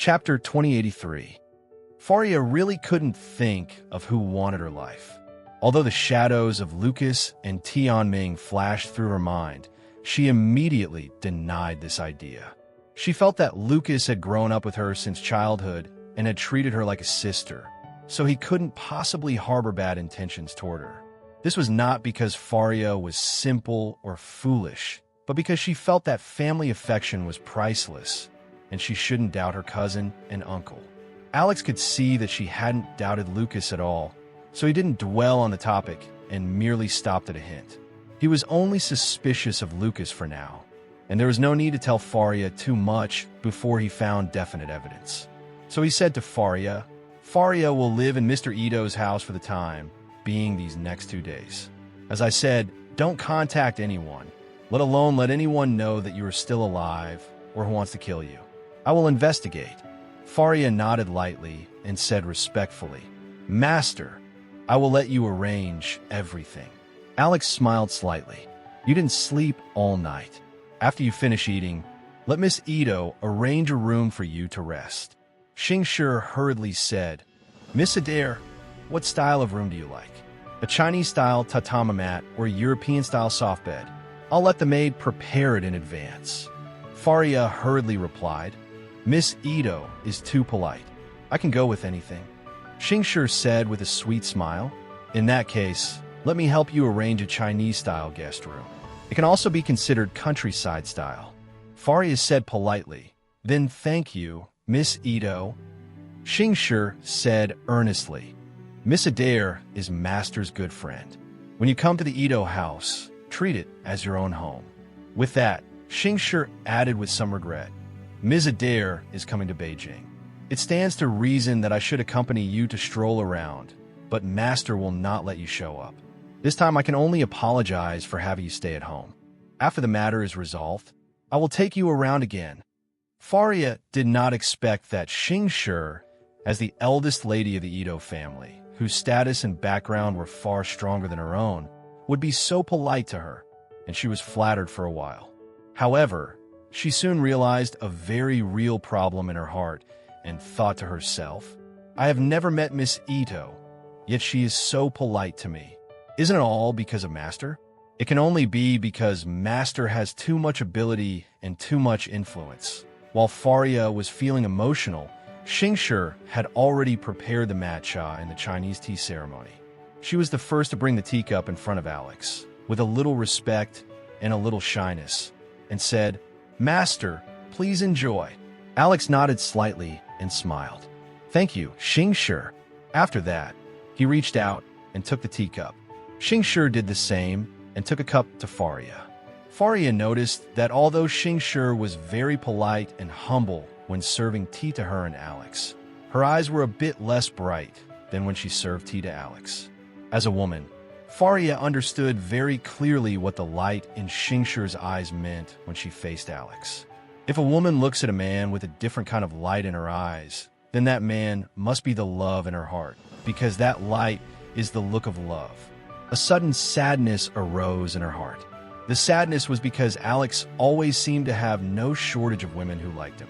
Chapter 2083. Faria really couldn't think of who wanted her life. Although the shadows of Lucas and Tianming flashed through her mind, she immediately denied this idea. She felt that Lucas had grown up with her since childhood and had treated her like a sister, so he couldn't possibly harbor bad intentions toward her. This was not because Faria was simple or foolish, but because she felt that family affection was priceless, and she shouldn't doubt her cousin and uncle. Alex could see that she hadn't doubted Lucas at all, so he didn't dwell on the topic and merely stopped at a hint. He was only suspicious of Lucas for now, and there was no need to tell Faria too much before he found definite evidence. So he said to Faria, "Faria will live in Mr. Ito's house for the time being these next 2 days. As I said, don't contact anyone, let alone let anyone know that you are still alive or who wants to kill you. I will investigate." Faria nodded lightly and said respectfully, "Master, I will let you arrange everything." Alex smiled slightly. "You didn't sleep all night. After you finish eating, let Miss Ito arrange a room for you to rest." Xingshi hurriedly said, "Miss Adair, what style of room do you like? A Chinese-style tatami mat or a European-style soft bed? I'll let the maid prepare it in advance." Faria hurriedly replied, "Miss Ito is too polite. I can go with anything." Xingshi said with a sweet smile, "In that case, let me help you arrange a Chinese-style guest room. It can also be considered countryside style." Faria said politely, "Then thank you, Miss Ito." Xingshi said earnestly, "Miss Adair is Master's good friend. When you come to the Ito house, treat it as your own home." With that, Xingshi added with some regret, "Ms. Adair is coming to Beijing. It stands to reason that I should accompany you to stroll around, but Master will not let you show up. This time I can only apologize for having you stay at home. After the matter is resolved, I will take you around again." Faria did not expect that Xingshi, as the eldest lady of the Ito family, whose status and background were far stronger than her own, would be so polite to her, and she was flattered for a while. However, she soon realized a very real problem in her heart and thought to herself, "I have never met Miss Ito, yet she is so polite to me. Isn't it all because of Master? It can only be because Master has too much ability and too much influence." While Faria was feeling emotional, Xingshi had already prepared the matcha and the Chinese tea ceremony. She was the first to bring the teacup in front of Alex, with a little respect and a little shyness, and said, "Master, please enjoy." Alex nodded slightly and smiled. "Thank you, Xingshi." After that, he reached out and took the teacup. Xingshi did the same and took a cup to Faria. Faria noticed that although Xingshi was very polite and humble when serving tea to her and Alex, her eyes were a bit less bright than when she served tea to Alex. As a woman, Faria understood very clearly what the light in Xingshi's eyes meant when she faced Alex. If a woman looks at a man with a different kind of light in her eyes, then that man must be the love in her heart, because that light is the look of love. A sudden sadness arose in her heart. The sadness was because Alex always seemed to have no shortage of women who liked him.